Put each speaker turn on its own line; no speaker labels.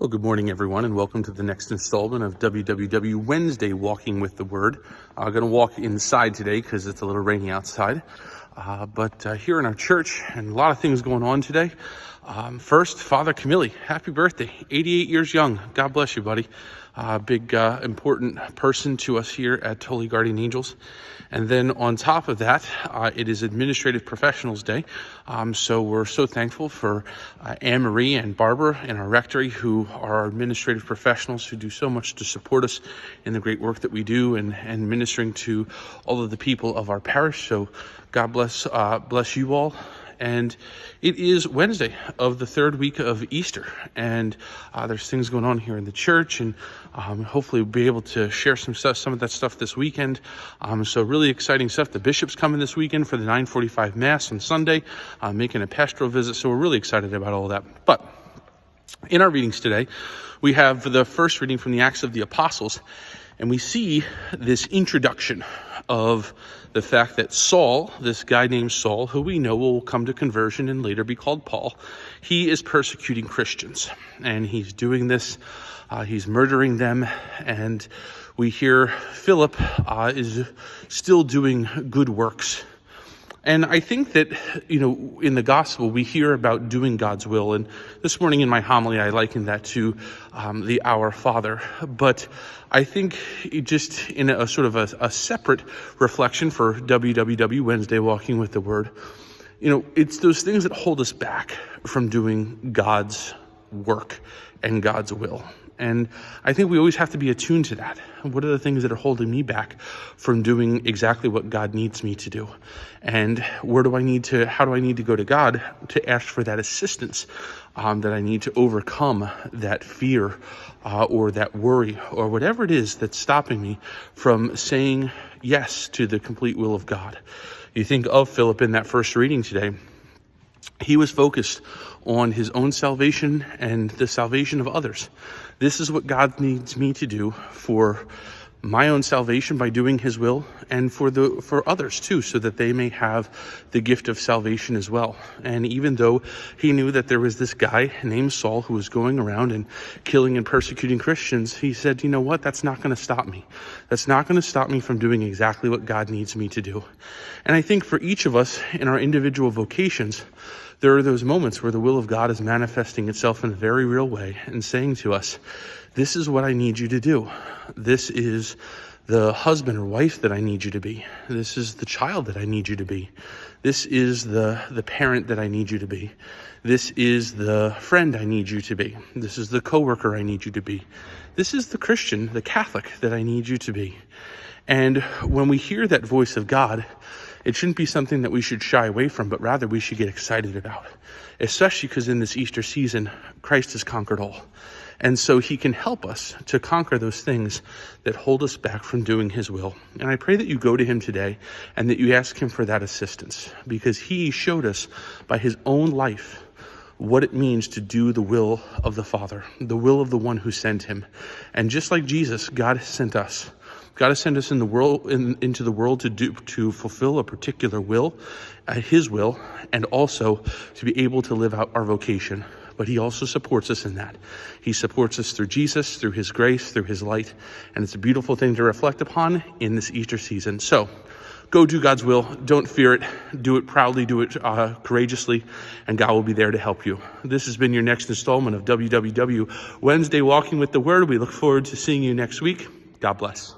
Well, good morning, everyone, and welcome to the next installment of WWW Wednesday Walking with the Word. I'm going to walk inside today because it's a little rainy outside. But here in our church, and a lot of things going on today. First, Father Camilli, happy birthday, 88 years young. God bless you, buddy. Big, important person to us here at Holy Guardian Angels. And then on top of that, it is Administrative Professionals Day. So we're so thankful for Anne-Marie and Barbara in our rectory, who are our administrative professionals who do so much to support us in the great work that we do and ministering to all of the people of our parish. So God bless you all. And it is Wednesday of the third week of Easter, and there's things going on here in the church, and hopefully we'll be able to share some of that stuff this weekend. So really exciting stuff. The bishop's coming this weekend for the 9:45 Mass on Sunday, making a pastoral visit, so we're really excited about all of that. But in our readings today, we have the first reading from the Acts of the Apostles, and we see this introduction of the fact that Saul, this guy named Saul, who we know will come to conversion and later be called Paul, he is persecuting Christians. And he's doing this, he's murdering them. And we hear Philip is still doing good works. And I think that, in the gospel, we hear about doing God's will. And this morning in my homily, I likened that to the Our Father. But I think just in a sort of a separate reflection for WWW Wednesday Walking with the Word, it's those things that hold us back from doing God's work and God's will. And I think we always have to be attuned to that. What are the things that are holding me back from doing exactly what God needs me to do? And how do I need to go to God to ask for that assistance that I need to overcome that fear or that worry or whatever it is that's stopping me from saying yes to the complete will of God? You think of Philip in that first reading today. He was focused on his own salvation and the salvation of others. This is what God needs me to do for my own salvation by doing his will, and for others too, so that they may have the gift of salvation as well. And even though he knew that there was this guy named Saul who was going around and killing and persecuting Christians, he said, you know what, that's not going to stop me. That's not going to stop me from doing exactly what God needs me to do. And I think for each of us in our individual vocations, there are those moments where the will of God is manifesting itself in a very real way and saying to us, this is what I need you to do. This is the husband or wife that I need you to be. This is the child that I need you to be. This is the parent that I need you to be. This is the friend I need you to be. This is the coworker I need you to be. This is the Christian, the Catholic that I need you to be. And when we hear that voice of God, it shouldn't be something that we should shy away from, but rather we should get excited about, especially because in this Easter season, Christ has conquered all. And so he can help us to conquer those things that hold us back from doing his will. And I pray that you go to him today and that you ask him for that assistance, because he showed us by his own life what it means to do the will of the Father, the will of the one who sent him. And just like Jesus, God has sent us. God has sent us into the world to fulfill a particular will, his will, and also to be able to live out our vocation. But he also supports us in that. He supports us through Jesus, through his grace, through his light. And it's a beautiful thing to reflect upon in this Easter season. So go do God's will. Don't fear it. Do it proudly. Do it courageously. And God will be there to help you. This has been your next installment of WWW Wednesday Walking with the Word. We look forward to seeing you next week. God bless.